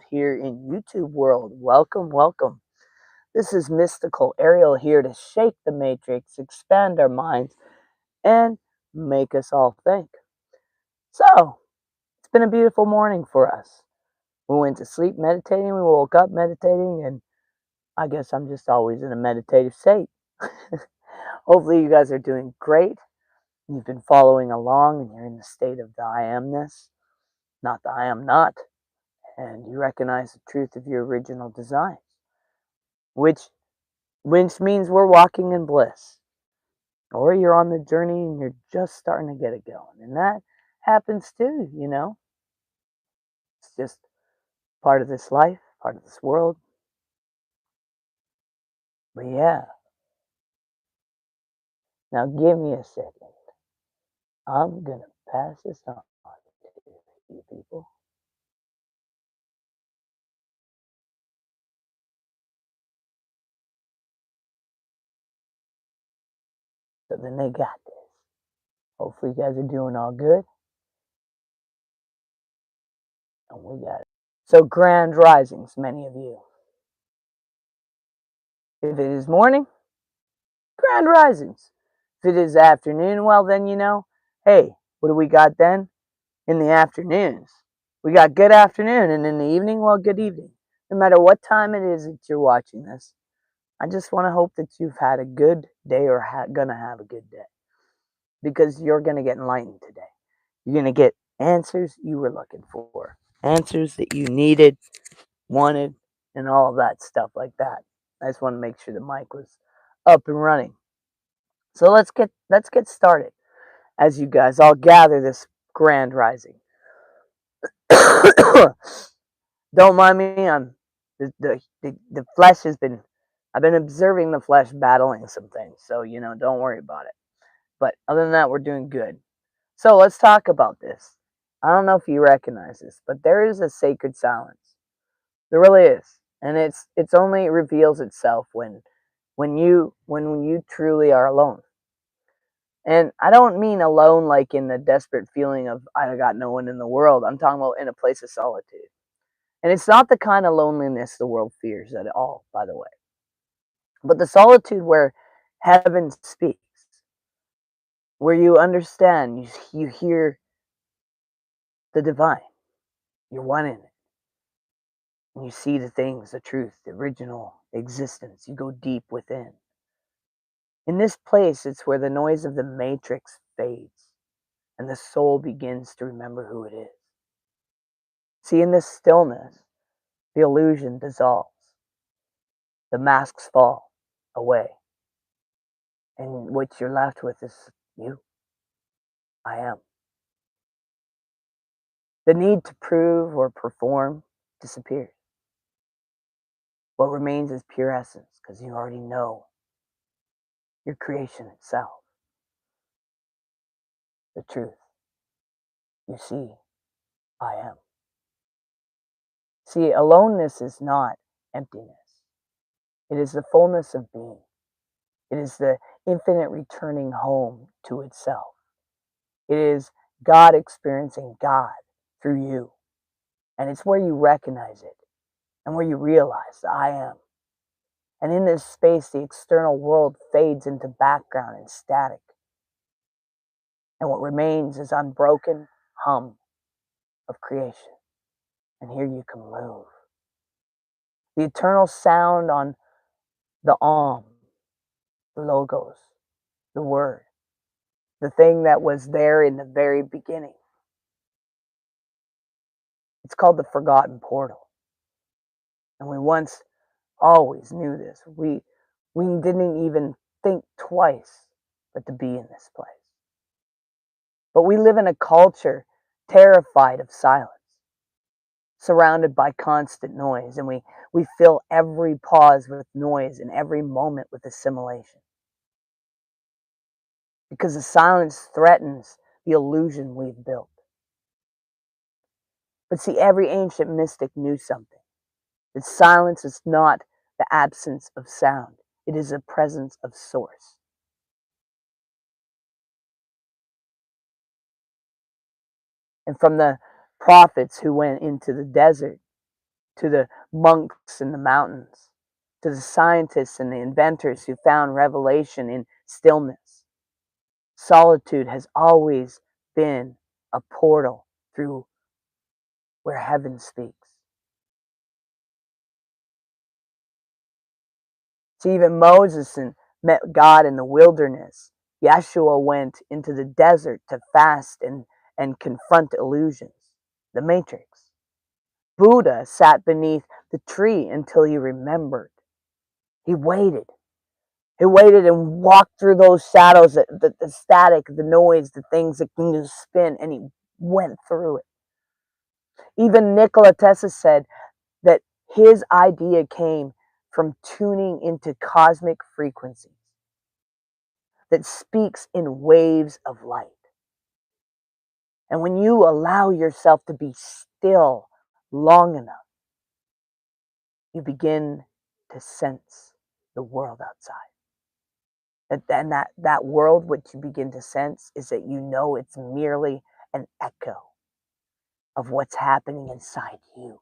here in YouTube world. Welcome, welcome. This is mystical Ariel here to shake the matrix, expand our minds, and make us all think. So, it's been a beautiful morning for us. We went to sleep meditating, we woke up meditating, and I guess I'm just always in a meditative state. Hopefully, you guys are doing great. You've been following along and you're in the state of the I amness, not the I am not, and you recognize the truth of your original design, which means we're walking in bliss. Or you're on the journey and you're just starting to get it going. And that happens too. It's just part of this life, part of this world. But yeah, now give me a second. I'm going to pass this on to you people. So then they got this. Hopefully you guys are doing all good. And we got it. So grand risings, many of you. If it is morning, grand risings. If it is afternoon, well then hey, what do we got then? In the afternoons, we got good afternoon, and in the evening, well, good evening. No matter what time it is that you're watching this, I just want to hope that you've had a good day or gonna have a good day, because you're gonna get enlightened today. You're gonna get answers you were looking for, answers that you needed, wanted, and all of that stuff like that. I just want to make sure the mic was up and running. So let's get started as you guys all gather this grand rising. Don't mind me. The flesh has been. I've been observing the flesh battling some things, so don't worry about it. But other than that, we're doing good. So let's talk about this. I don't know if you recognize this, but there is a sacred silence. There really is, and it's only reveals itself when you truly are alone. And I don't mean alone like in the desperate feeling of I got no one in the world. I'm talking about in a place of solitude. And it's not the kind of loneliness the world fears at all, by the way, but the solitude where heaven speaks, where you understand, you hear the divine, you're one in it, and you see the things, the truth, the original existence. You go deep within. In this place, it's where the noise of the matrix fades and the soul begins to remember who it is. See, in this stillness, the illusion dissolves, the masks fall away. And what you're left with is you. I am. The need to prove or perform disappears. What remains is pure essence, because you already know your creation itself. The truth. You see, I am. See, aloneness is not emptiness. It is the fullness of being. It is the infinite returning home to itself. It is God experiencing God through you. And it's where you recognize it and where you realize that I am. And in this space, the external world fades into background and static. And what remains is unbroken hum of creation. And here you can move. The eternal sound on the the logos, the word, the thing that was there in the very beginning. It's called the forgotten portal. And we once always knew this. We didn't even think twice but to be in this place. But we live in a culture terrified of silence, surrounded by constant noise, and we fill every pause with noise and every moment with assimilation. Because the silence threatens the illusion we've built. But see, every ancient mystic knew something. That silence is not the absence of sound. It is the presence of source. And from the prophets who went into the desert to the monks in the mountains, to the scientists and the inventors who found revelation in stillness. Solitude has always been a portal through where heaven speaks. See, even Moses met God in the wilderness. Yeshua went into the desert to fast and confront illusions, the matrix. Buddha sat beneath the tree until he remembered. He waited. He waited and walked through those shadows, the static, the noise, the things that can just spin, and he went through it. Even Nikola Tesla said that his idea came from tuning into cosmic frequencies that speaks in waves of light. And when you allow yourself to be still long enough, you begin to sense the world outside. And that world, what you begin to sense is that you know it's merely an echo of what's happening inside you,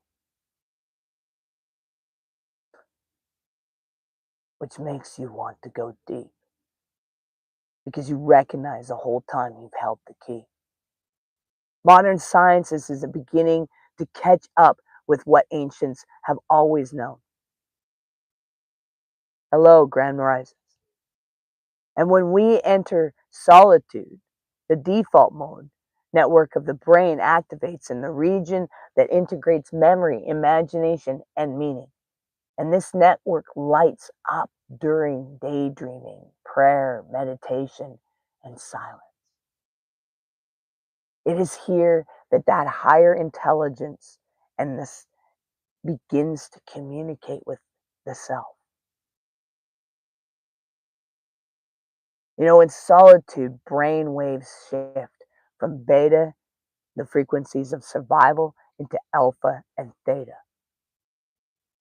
which makes you want to go deep because you recognize the whole time you've held the key. Modern sciences is a beginning to catch up with what ancients have always known. Hello, Grand Horizons. And when we enter solitude, the default mode network of the brain activates in the region that integrates memory, imagination, and meaning. And this network lights up during daydreaming, prayer, meditation, and silence. It is here that higher intelligence and this begins to communicate with the self. You know, in solitude, brain waves shift from beta, the frequencies of survival, into alpha and theta,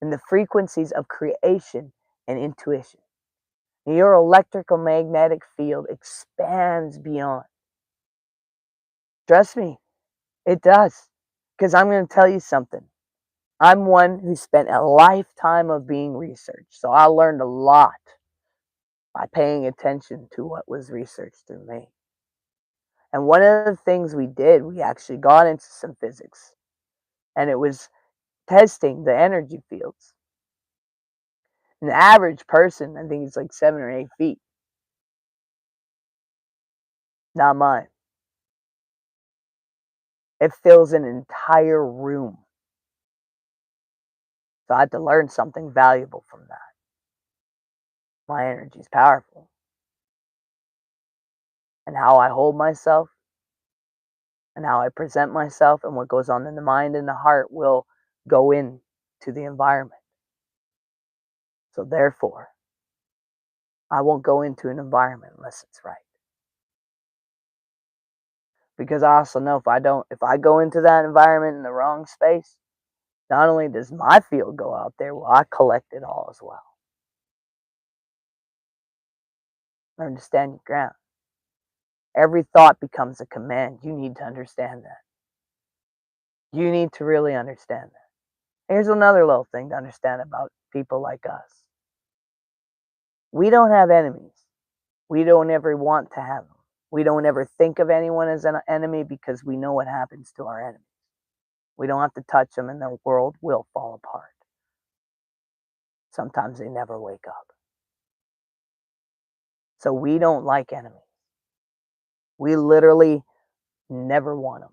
and the frequencies of creation and intuition. And your electrical magnetic field expands beyond. Trust me, it does. Because I'm going to tell you something. I'm one who spent a lifetime of being researched. So I learned a lot by paying attention to what was researched through me. And one of the things we did, we actually got into some physics. And it was testing the energy fields. An average person, I think it's like 7 or 8 feet. Not mine. It fills an entire room. So I had to learn something valuable from that. My energy is powerful. And how I hold myself and how I present myself and what goes on in the mind and the heart will go into the environment. So therefore, I won't go into an environment unless it's right. Because I also know if I go into that environment in the wrong space, not only does my field go out there, well, I collect it all as well. Learn to stand your ground. Every thought becomes a command. You need to understand that. You need to really understand that. Here's another little thing to understand about people like us. We don't have enemies. We don't ever want to have them. We don't ever think of anyone as an enemy because we know what happens to our enemies. We don't have to touch them and the world will fall apart. Sometimes they never wake up. So we don't like enemies. We literally never want them.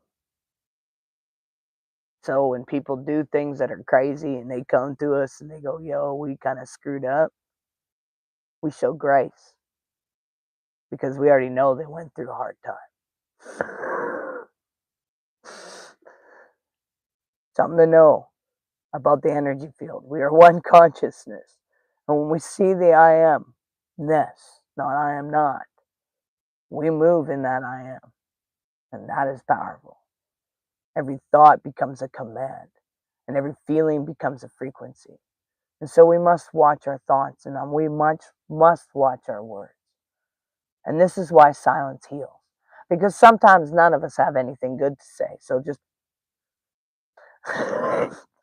So when people do things that are crazy and they come to us and they go, yo, we kind of screwed up, we show grace because we already know they went through a hard time. Something to know about the energy field. We are one consciousness. And when we see the I am-ness, not I am not, we move in that I am. And that is powerful. Every thought becomes a command, and every feeling becomes a frequency. And so we must watch our thoughts, and we must watch our words. And this is why silence heals. Because sometimes none of us have anything good to say. So just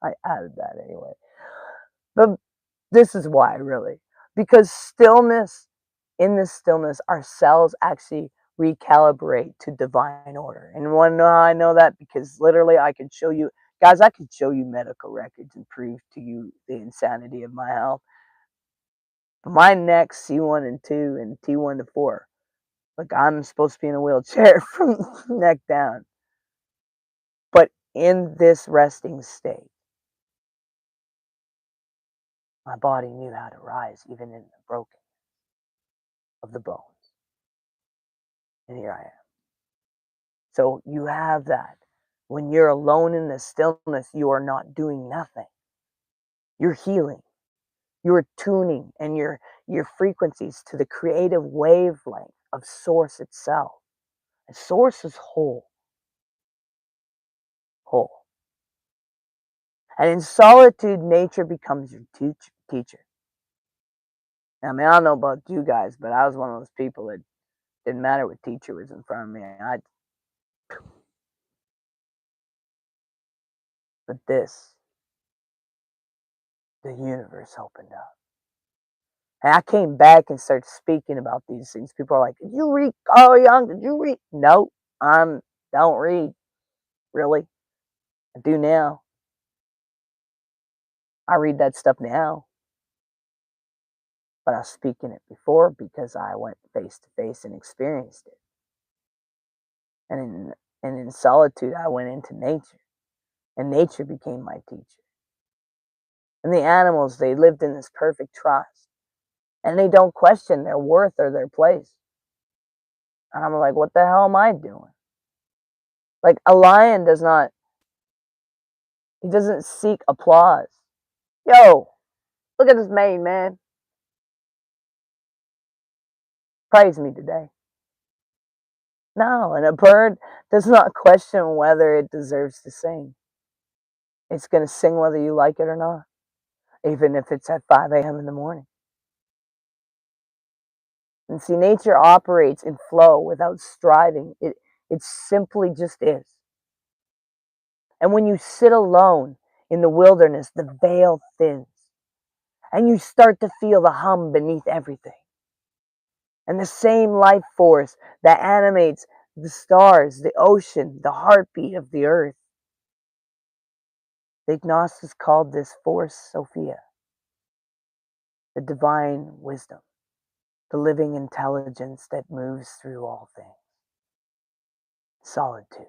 I added that anyway. But this is why, really. Because stillness, in this stillness, our cells actually recalibrate to divine order. And you want to know how I know that? Because literally, I could show you, guys, I could show you medical records and prove to you the insanity of my health. But my neck's C1 and 2 and T1 to 4. Like, I'm supposed to be in a wheelchair from neck down. But in this resting state, my body knew how to rise, even in the broken of the bones. And here I am. So you have that. When you're alone in the stillness, you are not doing nothing. You're healing. You're tuning and your frequencies to the creative wavelength of source itself. And source is whole. Whole. And in solitude, nature becomes your teacher. I mean, I don't know about you guys, but I was one of those people that didn't matter what teacher was in front of me. But the universe opened up. And I came back and started speaking about these things. People are like, "Did you read Carl Jung? Did you read?" No, I don't read. Really, I do now. I read that stuff now, but I was speaking it before because I went face to face and experienced it. And in solitude, I went into nature, and nature became my teacher. And the animals, they lived in this perfect trust, and they don't question their worth or their place. And I'm like, what the hell am I doing? Like a lion does not, he doesn't seek applause. Yo, look at this mane, man. Praise me today. No, and a bird does not question whether it deserves to sing. It's going to sing whether you like it or not, even if it's at 5 a.m. in the morning. And see, nature operates in flow without striving. It simply just is. And when you sit alone in the wilderness, the veil thins, and you start to feel the hum beneath everything. And the same life force that animates the stars, the ocean, the heartbeat of the earth. The Gnostics called this force Sophia, the divine wisdom, the living intelligence that moves through all things. Solitude.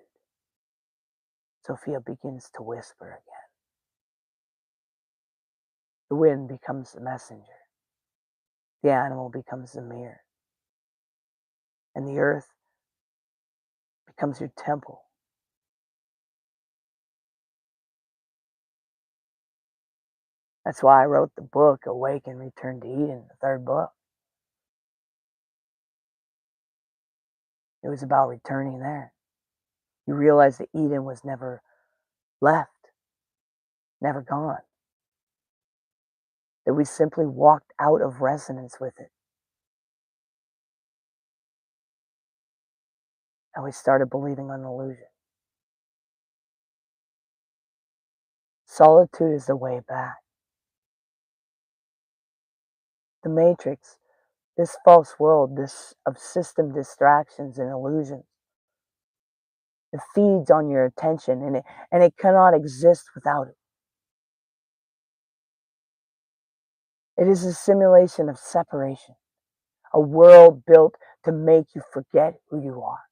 Sophia begins to whisper again. The wind becomes the messenger. The animal becomes the mirror. And the earth becomes your temple. That's why I wrote the book, Awaken, Return to Eden, the third book. It was about returning there. You realize that Eden was never left, never gone. That we simply walked out of resonance with it. And we started believing on illusion. Solitude is the way back. The matrix, this false world, this of system distractions and illusions, it feeds on your attention and it cannot exist without it. It is a simulation of separation, a world built to make you forget who you are.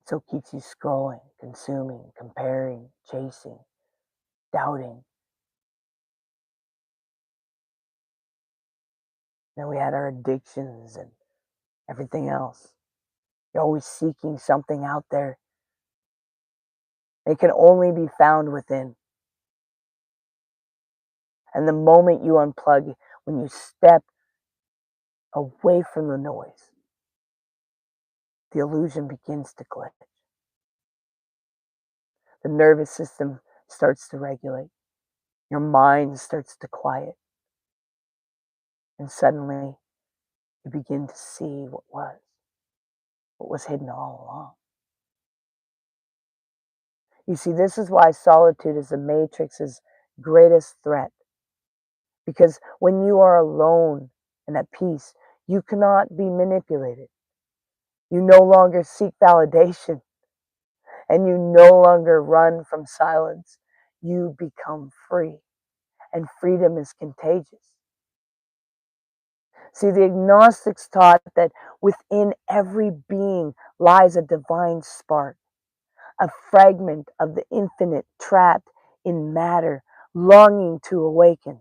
So it keeps you scrolling, consuming, comparing, chasing, doubting. Then we had our addictions and everything else. You're always seeking something out there. It can only be found within. And the moment you unplug, when you step away from the noise, the illusion begins to glitch. The nervous system starts to regulate. Your mind starts to quiet. And suddenly, you begin to see what was hidden all along. You see, this is why solitude is the Matrix's greatest threat. Because when you are alone and at peace, you cannot be manipulated. You no longer seek validation and you no longer run from silence. You become free, and freedom is contagious. See, the agnostics taught that within every being lies a divine spark, a fragment of the infinite trapped in matter, longing to awaken.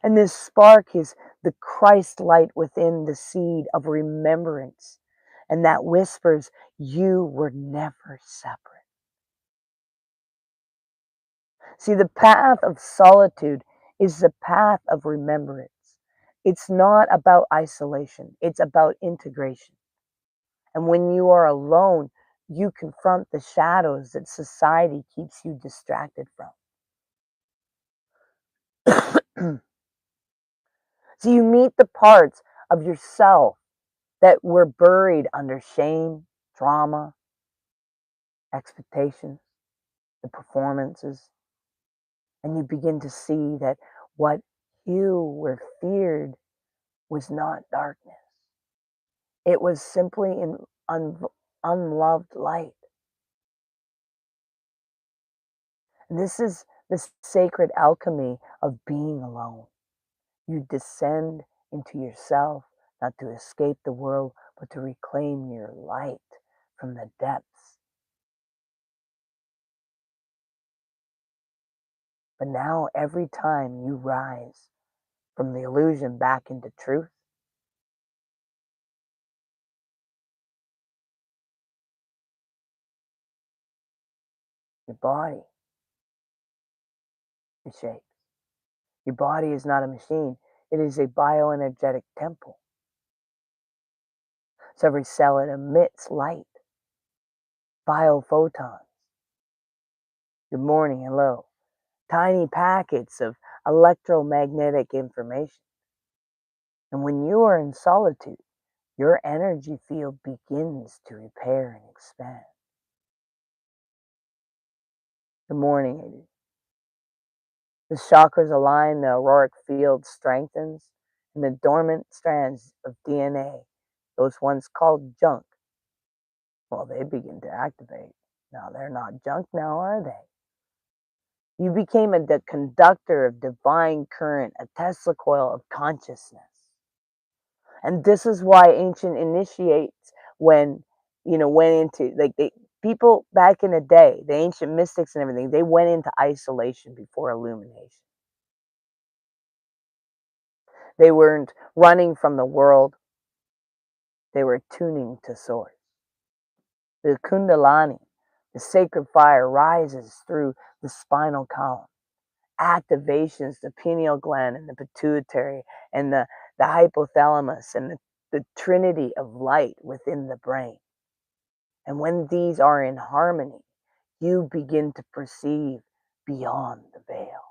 And this spark is the Christ light within the seed of remembrance, and that whispers, you were never separate. See, the path of solitude is the path of remembrance. It's not about isolation, it's about integration. And when you are alone, you confront the shadows that society keeps you distracted from. So you meet the parts of yourself that were buried under shame, trauma, expectations, the performances, and you begin to see that what you were feared was not darkness. It was simply an unloved light. And this is the sacred alchemy of being alone. You descend into yourself, not to escape the world, but to reclaim your light from the depths. But now, every time you rise from the illusion back into truth, your body, it shakes. Your body is not a machine, it is a bioenergetic temple. So every cell, it emits light, biophotons. Good morning, hello. Tiny packets of electromagnetic information. And when you are in solitude, your energy field begins to repair and expand. Good morning, Adrian. The chakras align, the auroric field strengthens, and the dormant strands of DNA, those ones called junk, well, they begin to activate. Now, they're not junk now, are they? You became the conductor of divine current, a Tesla coil of consciousness. And this is why ancient initiates went into people back in the day, the ancient mystics and everything, they went into isolation before illumination. They weren't running from the world, they were tuning to source. The Kundalini, the sacred fire, rises through the spinal column, activations the pineal gland and the pituitary and the hypothalamus and the trinity of light within the brain. And when these are in harmony, you begin to perceive beyond the veil.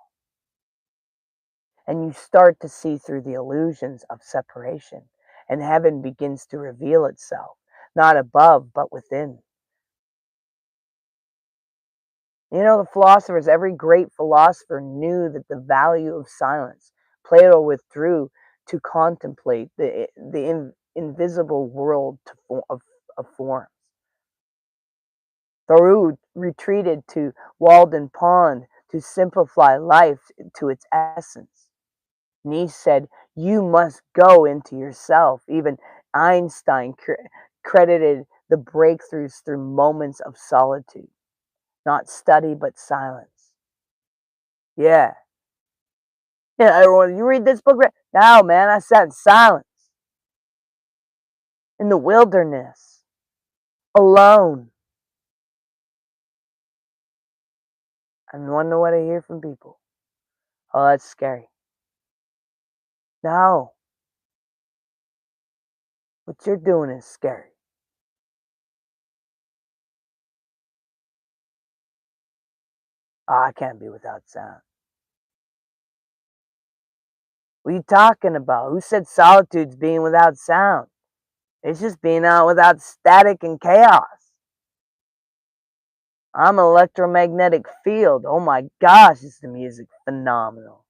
And you start to see through the illusions of separation, and heaven begins to reveal itself, not above, but within. You know, the philosophers, every great philosopher knew that the value of silence. Plato withdrew to contemplate the invisible world of forms. Thoreau retreated to Walden Pond to simplify life to its essence. Nietzsche said, you must go into yourself. Even Einstein credited the breakthroughs through moments of solitude, not study, but silence. Yeah. Yeah, everyone, you read this book? No, man, I sat in silence, in the wilderness, alone. I wonder what I hear from people. Oh, that's scary. No, what you're doing is scary. Oh, I can't be without sound. What are you talking about? Who said solitude's being without sound? It's just being out without static and chaos. I'm an electromagnetic field. Oh my gosh, is the music phenomenal.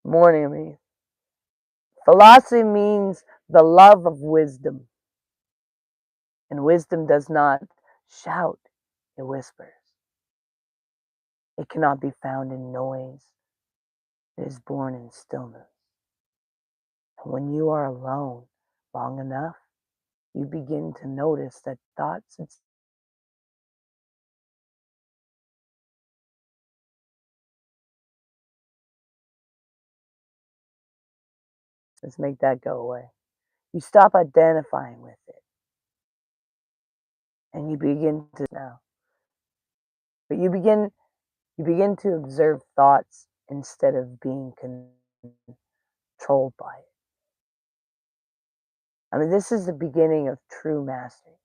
Morning, me. Philosophy means the love of wisdom, and wisdom does not shout, it whispers. It cannot be found in noise, it is born in stillness. And when you are alone long enough, you begin to notice that thoughts and let's make that go away. You stop identifying with it and you begin to now. But you begin to observe thoughts instead of being controlled by it. I mean, this is the beginning of true mastery,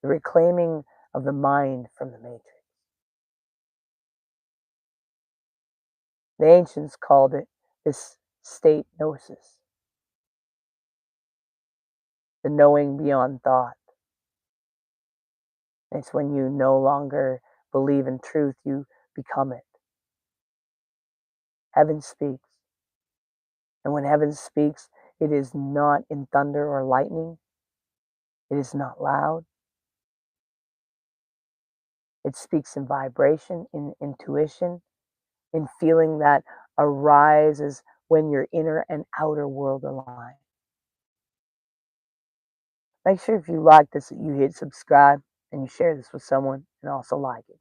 the reclaiming of the mind from the matrix. The ancients called it this state gnosis, the knowing beyond thought. It's when you no longer believe in truth, you become it. Heaven speaks. And when heaven speaks, it is not in thunder or lightning. It is not loud. It speaks in vibration, in intuition, in feeling that arises when your inner and outer world align. Make sure if you like this that you hit subscribe and you share this with someone and also like it.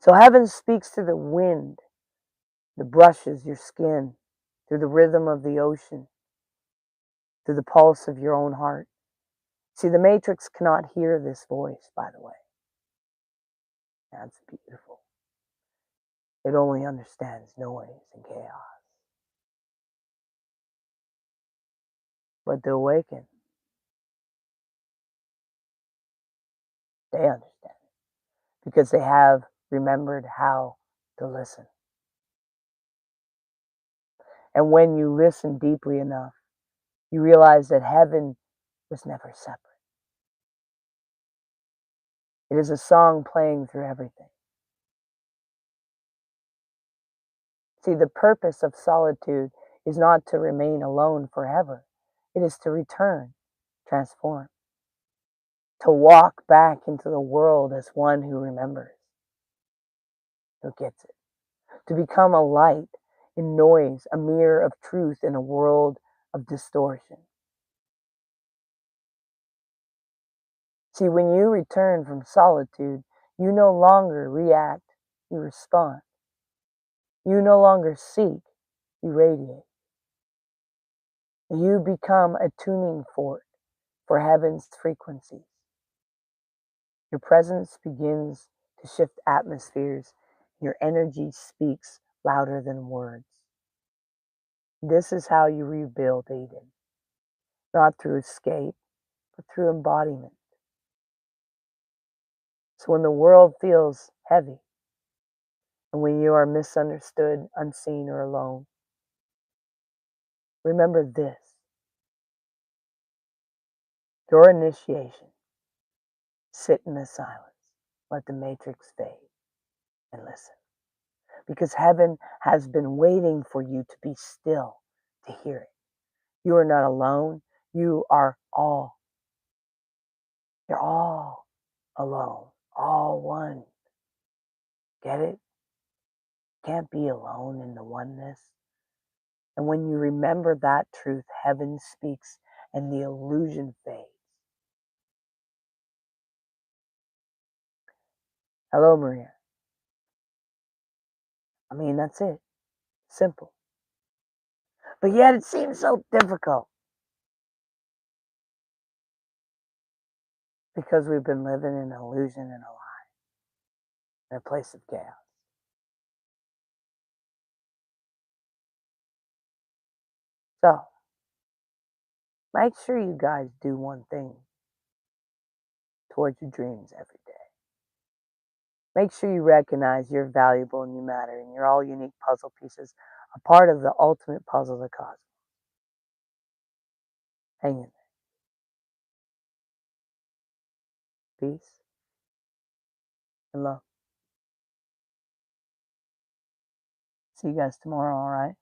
So heaven speaks through the wind that brushes your skin, through the rhythm of the ocean, through the pulse of your own heart. See, the matrix cannot hear this voice, by the way. That's beautiful. It only understands noise and chaos. But the awaken, they understand it because they have remembered how to listen. And when you listen deeply enough, you realize that heaven was never separate. It is a song playing through everything. See, the purpose of solitude is not to remain alone forever. It is to return, transform, to walk back into the world as one who remembers, who gets it, to become a light in noise, a mirror of truth in a world of distortion. See, when you return from solitude, you no longer react, you respond. You no longer seek, you radiate. You become a tuning fork for heaven's frequencies. Your presence begins to shift atmospheres. Your energy speaks louder than words. This is how you rebuild Eden, not through escape, but through embodiment. So when the world feels heavy, and when you are misunderstood, unseen, or alone, remember this: your initiation. Sit in the silence, let the matrix fade, and listen. Because heaven has been waiting for you to be still to hear it. You are not alone. You are all. You're all alone, all one. Get it? Can't be alone in the oneness. And when you remember that truth, heaven speaks and the illusion fades. Hello, Maria. I mean, that's it. Simple. But yet it seems so difficult because we've been living in illusion and a lie, in a place of chaos. So, make sure you guys do one thing towards your dreams every day. Make sure you recognize you're valuable and you matter and you're all unique puzzle pieces a part of the ultimate puzzle of the cosmos. Hang in there. Peace and love. See you guys tomorrow, all right?